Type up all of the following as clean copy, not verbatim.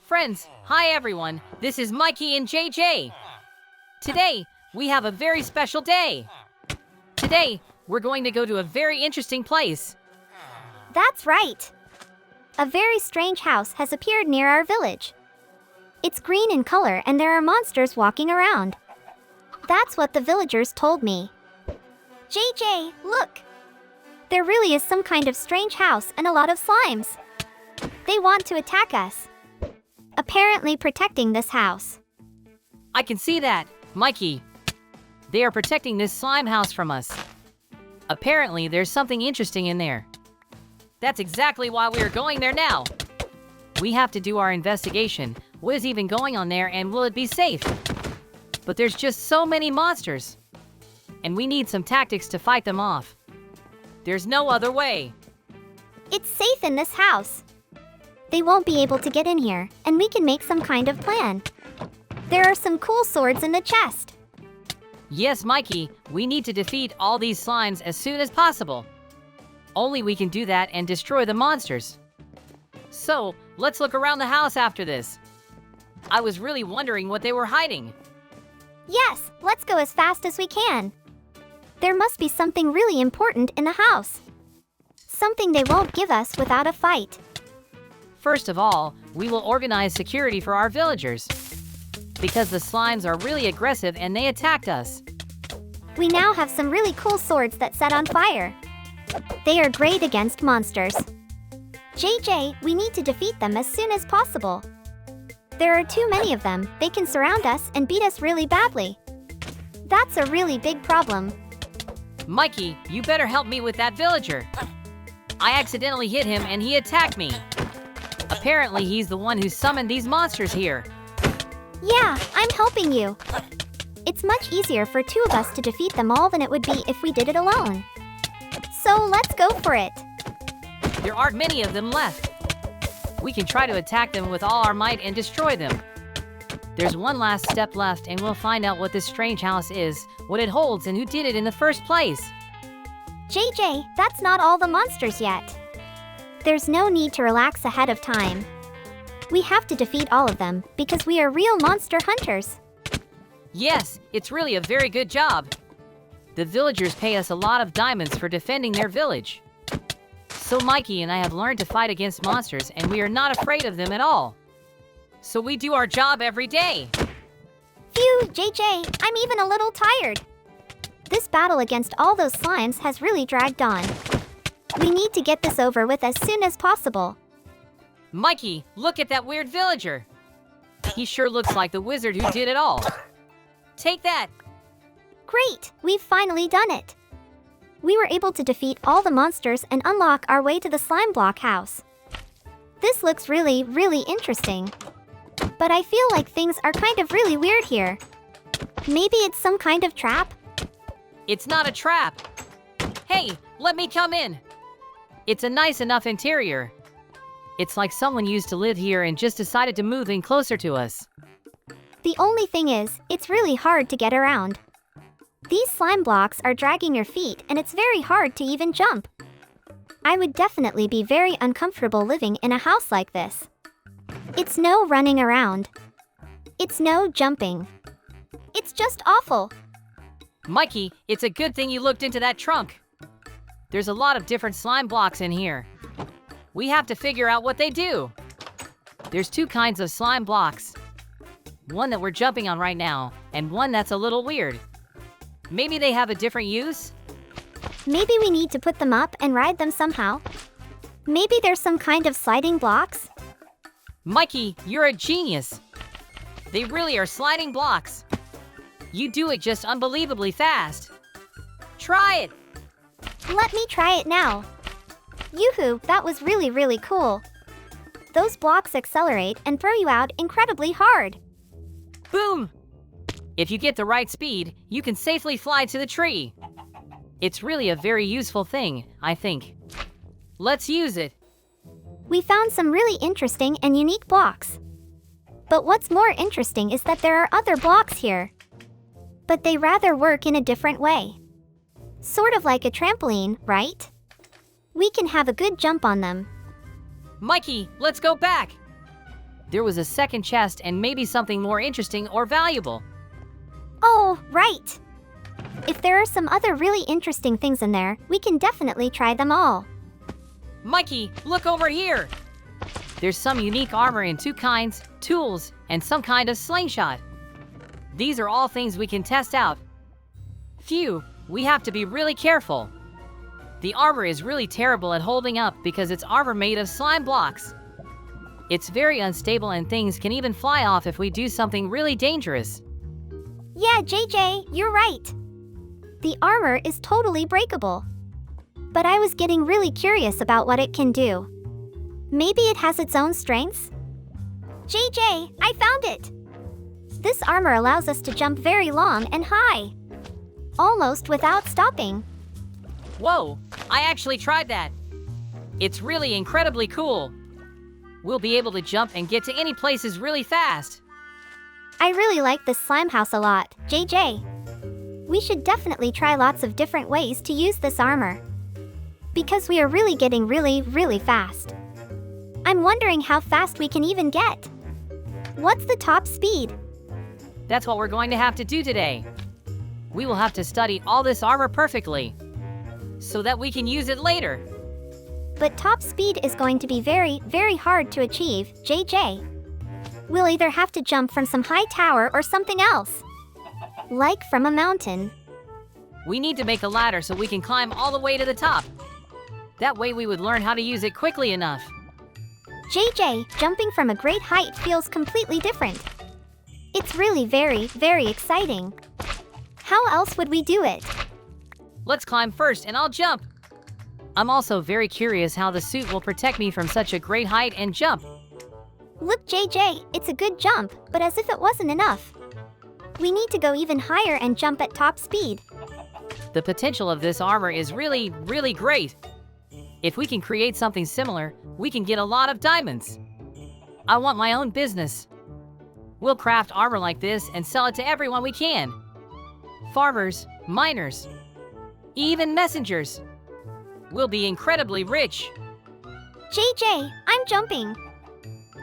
Friends, hi everyone, this is Mikey and JJ. Today, we have a very special day. Today, we're going to go to a very interesting place. That's right. A very strange house has appeared near our village. It's green in color and there are monsters walking around. That's what the villagers told me. JJ, look! There really is some kind of strange house and a lot of slimes. They want to attack us. Apparently protecting this house. I can see that, Mikey. They are protecting this slime house from us. Apparently, there's something interesting in there. That's exactly why we are going there now. We have to do our investigation. What is even going on there and will it be safe? But there's just so many monsters. And we need some tactics to fight them off. There's no other way. It's safe in this house. They won't be able to get in here, and we can make some kind of plan. There are some cool swords in the chest. Yes, Mikey, we need to defeat all these slimes as soon as possible. Only we can do that and destroy the monsters. So, let's look around the house after this. I was really wondering what they were hiding. Yes, let's go as fast as we can. There must be something really important in the house. Something they won't give us without a fight. First of all, we will organize security for our villagers. Because the slimes are really aggressive and they attacked us. We now have some really cool swords that set on fire. They are great against monsters. JJ, we need to defeat them as soon as possible. There are too many of them. They can surround us and beat us really badly. That's a really big problem. Mikey, you better help me with that villager. I accidentally hit him and he attacked me. Apparently, he's the one who summoned these monsters here. Yeah, I'm helping you. It's much easier for two of us to defeat them all than it would be if we did it alone. So let's go for it. There aren't many of them left. We can try to attack them with all our might and destroy them. There's one last step left and we'll find out what this strange house is, what it holds, and who did it in the first place. JJ, that's not all the monsters yet. There's no need to relax ahead of time. We have to defeat all of them because we are real monster hunters. Yes, it's really a very good job. The villagers pay us a lot of diamonds for defending their village. So Mikey and I have learned to fight against monsters and we are not afraid of them at all. So we do our job every day. Phew, JJ, I'm even a little tired. This battle against all those slimes has really dragged on. We need to get this over with as soon as possible. Mikey, look at that weird villager. He sure looks like the wizard who did it all. Take that. Great, we've finally done it. We were able to defeat all the monsters and unlock our way to the slime block house. This looks really, really interesting. But I feel like things are kind of really weird here. Maybe it's some kind of trap? It's not a trap. Hey, let me come in. It's a nice enough interior. It's like someone used to live here and just decided to move in closer to us. The only thing is, it's really hard to get around. These slime blocks are dragging your feet and it's very hard to even jump. I would definitely be very uncomfortable living in a house like this. It's no running around. It's no jumping. It's just awful. Mikey, it's a good thing you looked into that trunk. There's a lot of different slime blocks in here. We have to figure out what they do. There's two kinds of slime blocks. One that we're jumping on right now, and one that's a little weird. Maybe they have a different use? Maybe we need to put them up and ride them somehow. Maybe there's some kind of sliding blocks. Mikey, you're a genius. They really are sliding blocks. You do it just unbelievably fast. Try it. Let me try it now. Yoo-hoo, that was really, really cool. Those blocks accelerate and throw you out incredibly hard. Boom! If you get the right speed, you can safely fly to the tree. It's really a very useful thing, I think. Let's use it. We found some really interesting and unique blocks. But what's more interesting is that there are other blocks here. But they rather work in a different way. Sort of like a trampoline, right? We can have a good jump on them. Mikey, let's go back. There was a second chest and maybe something more interesting or valuable. Oh, right! If there are some other really interesting things in there, we can definitely try them all. Mikey, look over here! There's some unique armor in 2 kinds, tools, and some kind of slingshot. These are all things we can test out. Phew, we have to be really careful. The armor is really terrible at holding up because it's armor made of slime blocks. It's very unstable and things can even fly off if we do something really dangerous. Yeah, JJ, you're right. The armor is totally breakable. But I was getting really curious about what it can do. Maybe it has its own strengths? JJ, I found it! This armor allows us to jump very long and high. Almost without stopping. Whoa, I actually tried that. It's really incredibly cool. We'll be able to jump and get to any places really fast. I really like this slime house a lot, JJ. We should definitely try lots of different ways to use this armor. Because we are really getting really fast. I'm wondering how fast we can even get. What's the top speed? That's what we're going to have to do today. We will have to study all this armor perfectly, so that we can use it later. But top speed is going to be very hard to achieve, JJ. We'll either have to jump from some high tower or something else. Like from a mountain. We need to make a ladder so we can climb all the way to the top. That way we would learn how to use it quickly enough. JJ, jumping from a great height feels completely different. It's really very exciting. How else would we do it? Let's climb first and I'll jump. I'm also very curious how the suit will protect me from such a great height and jump. Look, JJ, it's a good jump, but as if it wasn't enough. We need to go even higher and jump at top speed. The potential of this armor is really great. If we can create something similar, we can get a lot of diamonds. I want my own business. We'll craft armor like this and sell it to everyone we can. Farmers, miners, even messengers. We'll be incredibly rich. JJ, I'm jumping.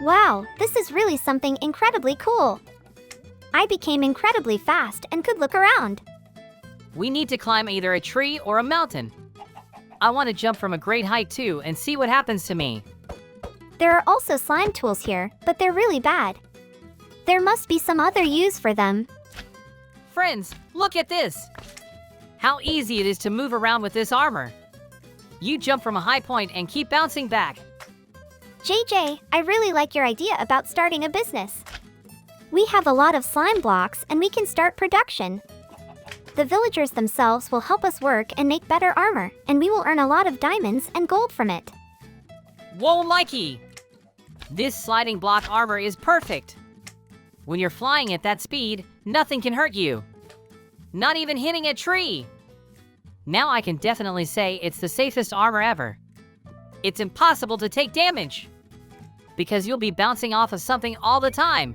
Wow, this is really something incredibly cool. I became incredibly fast and could look around. We need to climb either a tree or a mountain. I want to jump from a great height too and see what happens to me. There are also slime tools here, but they're really bad. There must be some other use for them. Friends, look at this. How easy it is to move around with this armor. You jump from a high point and keep bouncing back. JJ, I really like your idea about starting a business. We have a lot of slime blocks and we can start production. The villagers themselves will help us work and make better armor, and we will earn a lot of diamonds and gold from it. Whoa, Mikey! This sliding block armor is perfect. When you're flying at that speed, nothing can hurt you. Not even hitting a tree. Now I can definitely say it's the safest armor ever. It's impossible to take damage, because you'll be bouncing off of something all the time.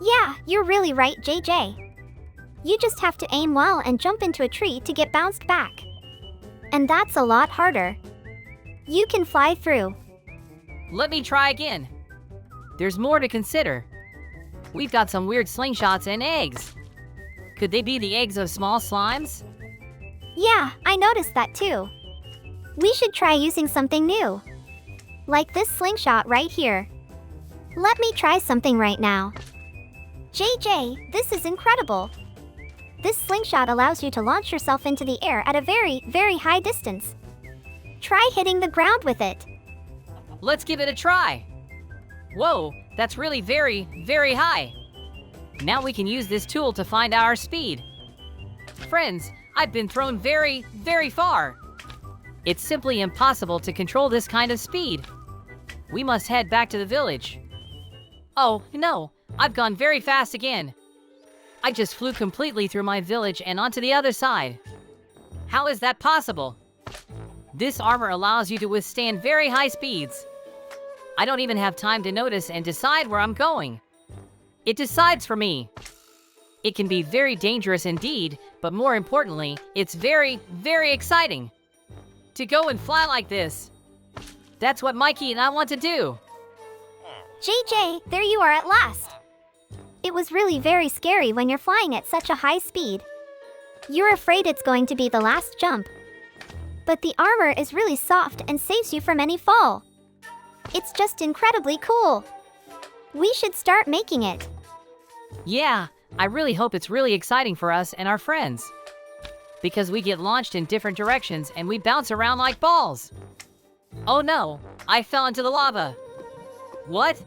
Yeah, you're really right, JJ. You just have to aim well and jump into a tree to get bounced back. And that's a lot harder. You can fly through. Let me try again. There's more to consider. We've got some weird slingshots and eggs. Could they be the eggs of small slimes? Yeah, I noticed that too. We should try using something new. Like this slingshot right here. Let me try something right now. JJ, this is incredible. This slingshot allows you to launch yourself into the air at a very high distance. Try hitting the ground with it. Let's give it a try. Whoa, that's really very high. Now we can use this tool to find our speed. Friends, I've been thrown very far. It's simply impossible to control this kind of speed. We must head back to the village. Oh, no, I've gone very fast again. I just flew completely through my village and onto the other side. How is that possible? This armor allows you to withstand very high speeds. I don't even have time to notice and decide where I'm going. It decides for me. It can be very dangerous indeed, but more importantly, it's very exciting. To go and fly like this. That's what Mikey and I want to do. JJ, there you are at last. It was really very scary when you're flying at such a high speed. You're afraid it's going to be the last jump. But the armor is really soft and saves you from any fall. It's just incredibly cool. We should start making it. Yeah, I really hope it's really exciting for us and our friends. Because we get launched in different directions and we bounce around like balls. Oh no, I fell into the lava. What?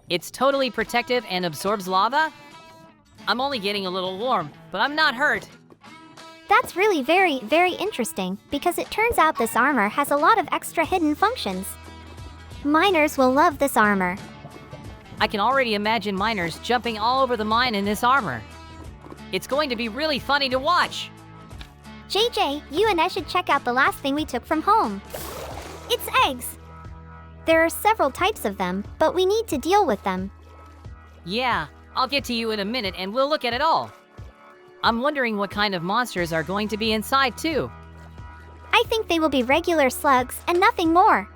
It's totally protective and absorbs lava? I'm only getting a little warm, but I'm not hurt. That's really very, very interesting because it turns out this armor has a lot of extra hidden functions. Miners will love this armor. I can already imagine miners jumping all over the mine in this armor. It's going to be really funny to watch. JJ, you and I should check out the last thing we took from home. It's eggs. There are several types of them, but we need to deal with them. Yeah, I'll get to you in a minute and we'll look at it all. I'm wondering what kind of monsters are going to be inside too. I think they will be regular slugs and nothing more.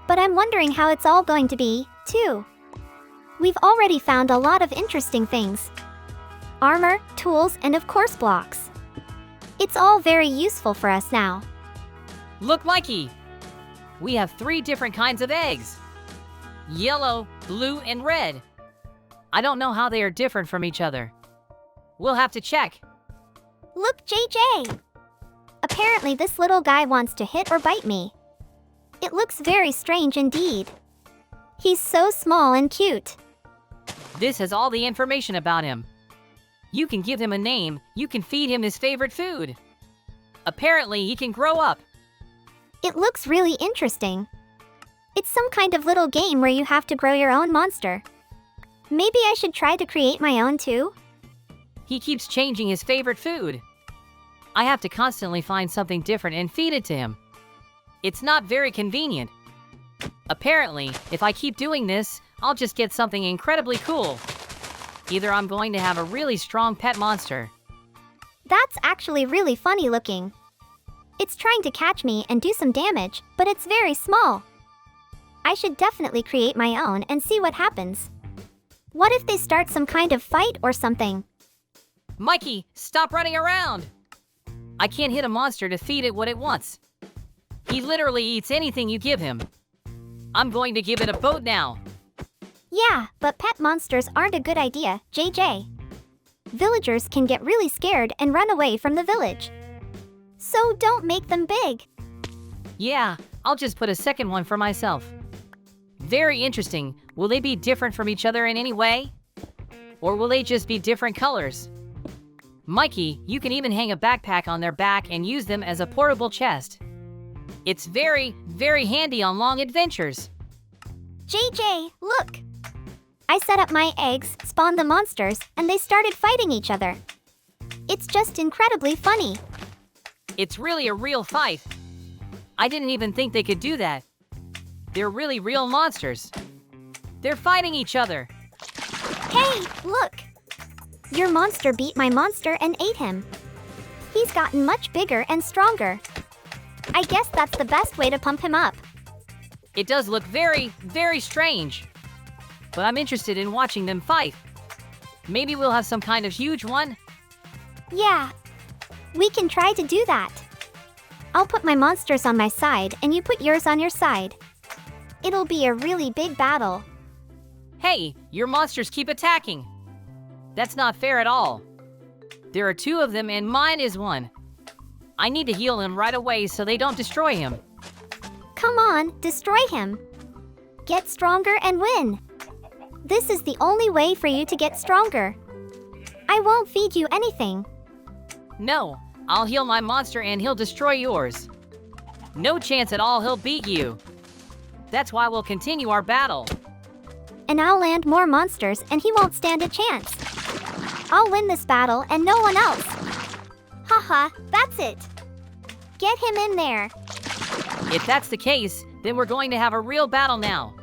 But I'm wondering how it's all going to be, too. We've already found a lot of interesting things. Armor, tools, and of course blocks. It's all very useful for us now. Look, Mikey! We have 3 different kinds of eggs. Yellow, blue, and red. I don't know how they are different from each other. We'll have to check. Look, JJ! Apparently this little guy wants to hit or bite me. It looks very strange indeed. He's so small and cute. This has all the information about him. You can give him a name, you can feed him his favorite food. Apparently he can grow up. It looks really interesting. It's some kind of little game where you have to grow your own monster. Maybe I should try to create my own too? He keeps changing his favorite food. I have to constantly find something different and feed it to him. It's not very convenient. Apparently, if I keep doing this, I'll just get something incredibly cool. Either I'm going to have a really strong pet monster. That's actually really funny looking. It's trying to catch me and do some damage, but it's very small. I should definitely create my own and see what happens. What if they start some kind of fight or something? Mikey, stop running around! I can't hit a monster to feed it what it wants. He literally eats anything you give him. I'm going to give it a boat now. Yeah, but pet monsters aren't a good idea, JJ. Villagers can get really scared and run away from the village. So don't make them big. Yeah, I'll just put a second one for myself. Very interesting. Will they be different from each other in any way? Or will they just be different colors? Mikey, you can even hang a backpack on their back and use them as a portable chest. It's very, very handy on long adventures. JJ, look! I set up my eggs, spawned the monsters, and they started fighting each other. It's just incredibly funny. It's really a real fight. I didn't even think they could do that. They're really real monsters. They're fighting each other. Hey, look! Your monster beat my monster and ate him. He's gotten much bigger and stronger. I guess that's the best way to pump him up. It does look very, very strange. But I'm interested in watching them fight. Maybe we'll have some kind of huge one? Yeah, we can try to do that. I'll put my monsters on my side and you put yours on your side. It'll be a really big battle. Hey, your monsters keep attacking. That's not fair at all. There are 2 of them and mine is one. I need to heal him right away so they don't destroy him. Come on, destroy him. Get stronger and win. This is the only way for you to get stronger. I won't feed you anything. No, I'll heal my monster and he'll destroy yours. No chance at all he'll beat you. That's why we'll continue our battle. And I'll land more monsters and he won't stand a chance. I'll win this battle and no one else. Haha, that's it. Get him in there. If that's the case, then we're going to have a real battle now.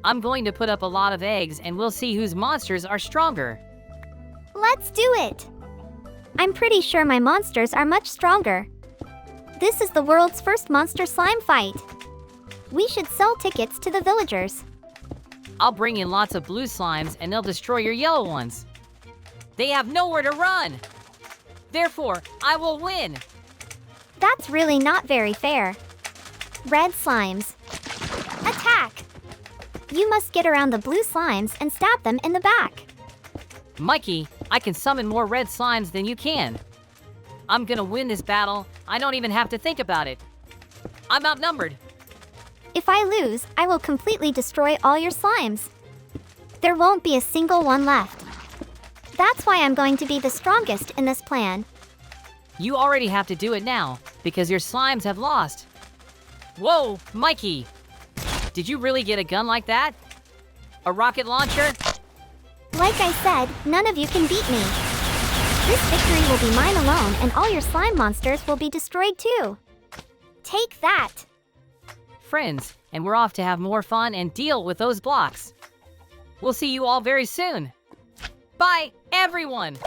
I'm going to put up a lot of eggs and we'll see whose monsters are stronger. Let's do it. I'm pretty sure my monsters are much stronger. This is the world's first monster slime fight. We should sell tickets to the villagers. I'll bring in lots of blue slimes and they'll destroy your yellow ones. They have nowhere to run. Therefore, I will win. That's really not very fair. Red slimes. Attack! You must get around the blue slimes and stab them in the back. Mikey, I can summon more red slimes than you can. I'm gonna win this battle. I don't even have to think about it. I'm outnumbered. If I lose, I will completely destroy all your slimes. There won't be a single one left. That's why I'm going to be the strongest in this plan. You already have to do it now, because your slimes have lost. Whoa, Mikey! Did you really get a gun like that? A rocket launcher? Like I said, none of you can beat me. This victory will be mine alone, and all your slime monsters will be destroyed too. Take that! Friends, and we're off to have more fun and deal with those blocks. We'll see you all very soon. Bye, everyone!